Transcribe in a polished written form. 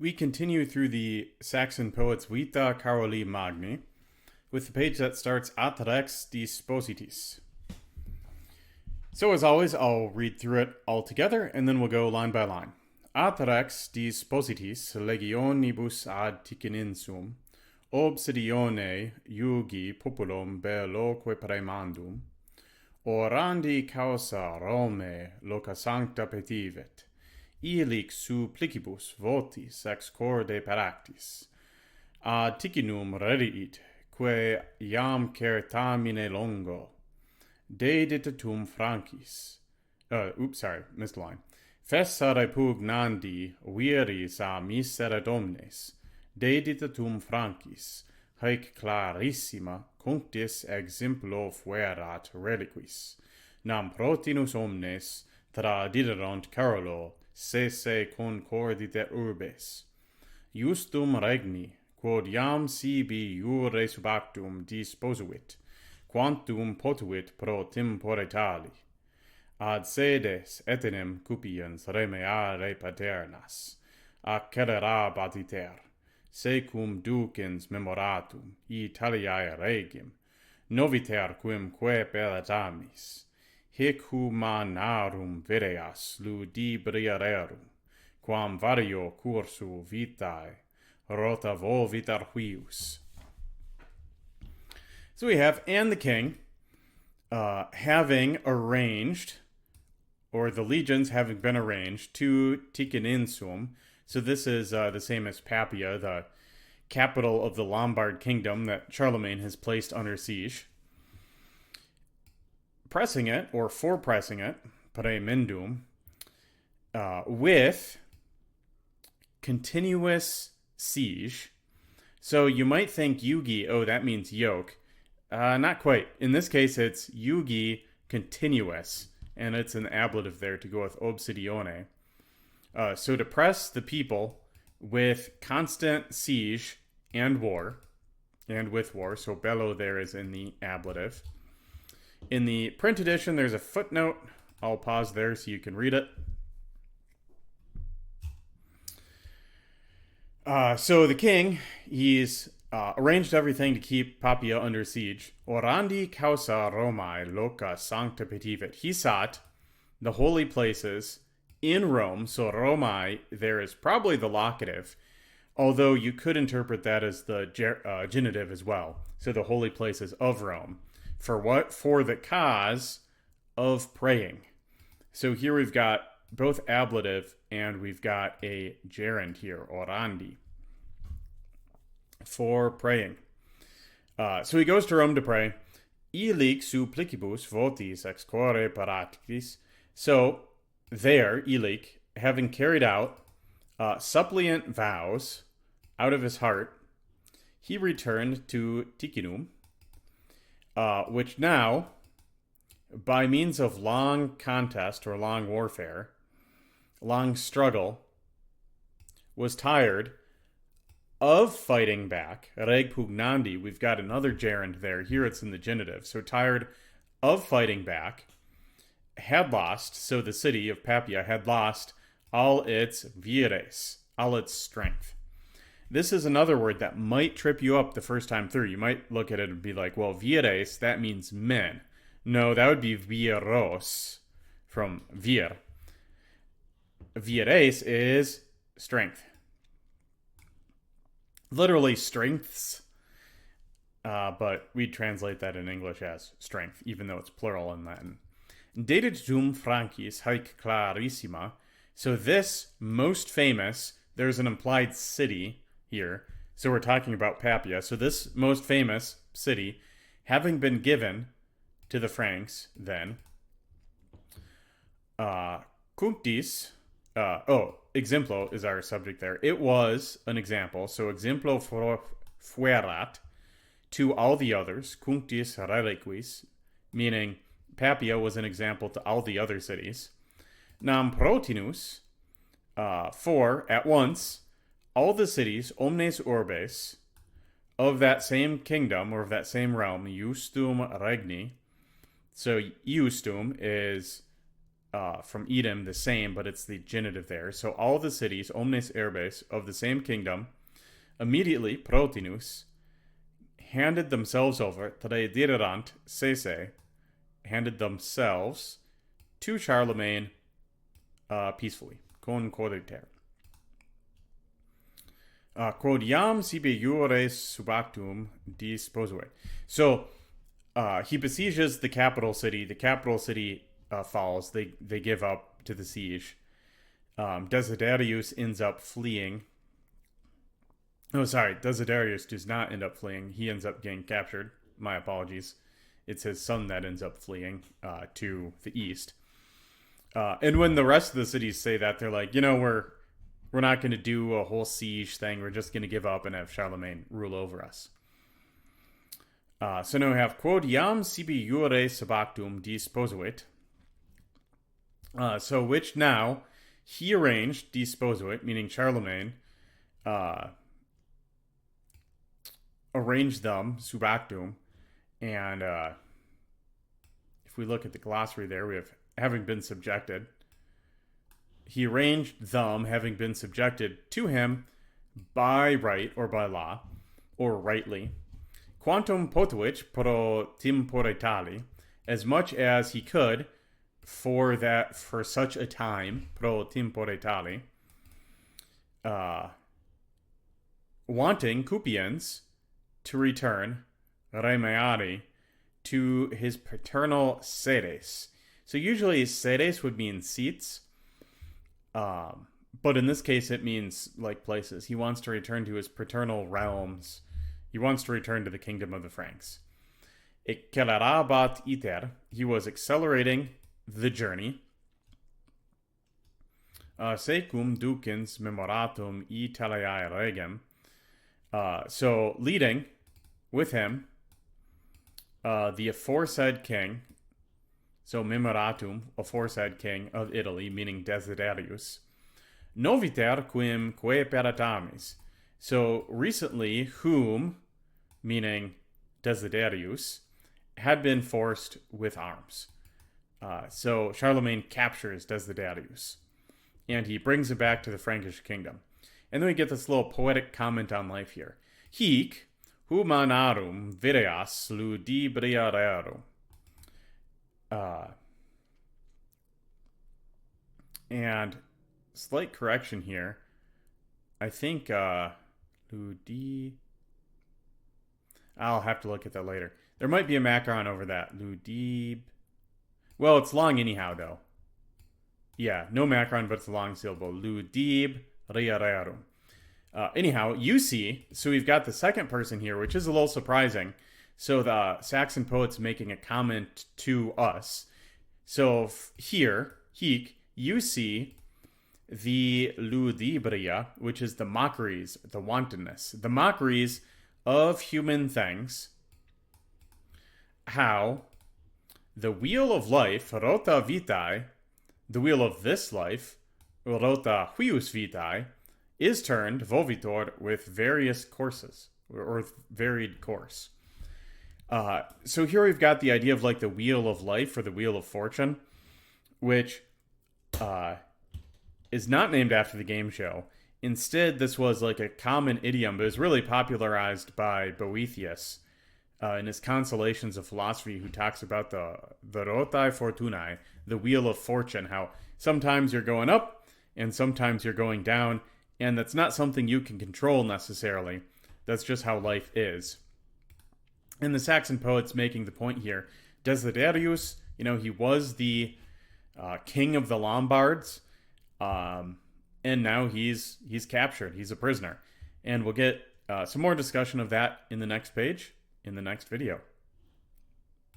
We continue through the Saxon poets Vīta Carolī Liber with the page that starts At rex dispositīs. So as always, I'll read through it all together and then we'll go line by line. At rex dispositīs legionibus ad Ticininsum obsidione iugi populum belloque praemandum orandi causa Rome loca sancta petivet. Ilic supplicibus votis ex corde paractis. Ad Ticinum rediit, quae iam certamine longo. Deditatum Francis. Missed line. Fessa repugnandi viris a misera domnes. Deditatum Francis. Haec clarissima cunctis exemplo fuerat reliquis. Nam protinus omnes tradiderunt Carolo sese concordite urbes. Justum regni, quod iam sibi iure subactum disposuit, quantum potuit pro temporitali. Ad sedes etenim cupiens remeare paternas, accelera batiter, secum ducens memoratum, Italiae regim, noviter quimque pelletamis, hic humanarum videas ludibriarerum, quam vario cursu vitae rota volvitar huius. So we have, and the king, having arranged, or the legions having been arranged, to Ticininsum. So this is the same as Papia, the capital of the Lombard kingdom that Charlemagne has placed under siege. Pressing it, or for pressing it, praemendum, with continuous siege. So you might think yugi, oh, that means yoke. Not quite. In this case, it's yugi continuous, and it's an ablative there to go with obsidione. So to press the people with constant siege and war, and with war, so bello there is in the ablative. In the print edition, there's a footnote. I'll pause there so you can read it. So the king, he's arranged everything to keep Papia under siege. Orandi causa Romae loca sancta petivet. He sought the holy places in Rome. So Romae there is probably the locative, although you could interpret that as the genitive as well. So the holy places of Rome. For what? For the cause of praying. So here we've got both ablative and we've got a gerund here, orandi, for praying. So he goes to Rome to pray. Ilic supplicibus votis ex core paractis. So there, Ilic, having carried out suppliant vows out of his heart, he returned to Ticinum, which now, by means of long contest or long warfare, long struggle, was tired of fighting back. Reg pugnandi, we've got another gerund there. Here it's in the genitive. So tired of fighting back, had lost, so the city of Papia had lost all its vires, all its strength. This is another word that might trip you up the first time through. You might look at it and be like, well, vires, that means men. No, that would be viros, from vir. Vires is strength. Literally strengths, but we translate that in English as strength, even though it's plural in Latin. Deditatum Francis haec clarissima. So this most famous, there's an implied city here. So we're talking about Papia. So this most famous city, having been given to the Franks then, cunctis, exemplo is our subject there. It was an example. So exemplo fuerat to all the others, cunctis reliquis, meaning Papia was an example to all the other cities. Nam protinus, for at once, all the cities, omnes orbes, of that same kingdom or of that same realm, justum regni. So justum is from Edom the same, but it's the genitive there. So all the cities, omnes urbes, of the same kingdom, immediately, protinus, handed themselves over, trediderant sese, handed themselves to Charlemagne peacefully, concorditer. Quod iam sibi iure subactum disposue. So he besieges the capital city. The capital city falls. They give up to the siege. Desiderius ends up fleeing. Oh, sorry. Desiderius does not end up fleeing. He ends up getting captured. My apologies. It's his son that ends up fleeing to the east. And when the rest of the cities say that, they're like, we're not going to do a whole siege thing. We're just going to give up and have Charlemagne rule over us. So now we have, quod iam sibi iure subactum disposuit. So which now he arranged, disposuit, meaning Charlemagne, arranged them, subactum, and if we look at the glossary there, we have having been subjected. He arranged them, having been subjected to him by right or by law, or rightly, quantum potuit pro temporitali, as much as he could for such a time, pro temporitali, wanting cupiens to return remeari to his paternal sedes. So usually sedes would mean seats, but in this case it means like places. He wants to return to his paternal realms. He wants to return to the kingdom of the Franks. Accelerabat iter. He was accelerating the journey. Secum ducens memoratum Italiae regem. So leading with him the aforesaid king, so memoratum, aforesaid king of Italy, meaning Desiderius, noviter quim quae peratamis. So recently, whom, meaning Desiderius, had been forced with arms. So Charlemagne captures Desiderius, and he brings him back to the Frankish kingdom. And then we get this little poetic comment on life here. Hic humanarum videas ludibriarerum. And slight correction here. I think I'll have to look at that later. There might be a macron over that. Ludib. Well, it's long anyhow, though. Yeah, no macron, but it's a long syllable. Ludib riarerum. Anyhow, you see, so we've got the second person here, which is a little surprising. So the Saxon poet's making a comment to us. So here, hic, you see the ludibria, which is the mockeries, the wantonness, the mockeries of human things. How the wheel of life, rota vitae, the wheel of this life, rota huius vitae, is turned, volvitor, with various courses, or varied course. So here we've got the idea of like the wheel of life or the wheel of fortune, which is not named after the game show. Instead, this was like a common idiom, but it was really popularized by Boethius in his Consolations of Philosophy, who talks about the rotae fortunae, the wheel of fortune, how sometimes you're going up and sometimes you're going down, and that's not something you can control necessarily. That's just how life is. And the Saxon poet's making the point here. Desiderius, he was the king of the Lombards, and now he's captured. He's a prisoner. And we'll get some more discussion of that in the next page, in the next video.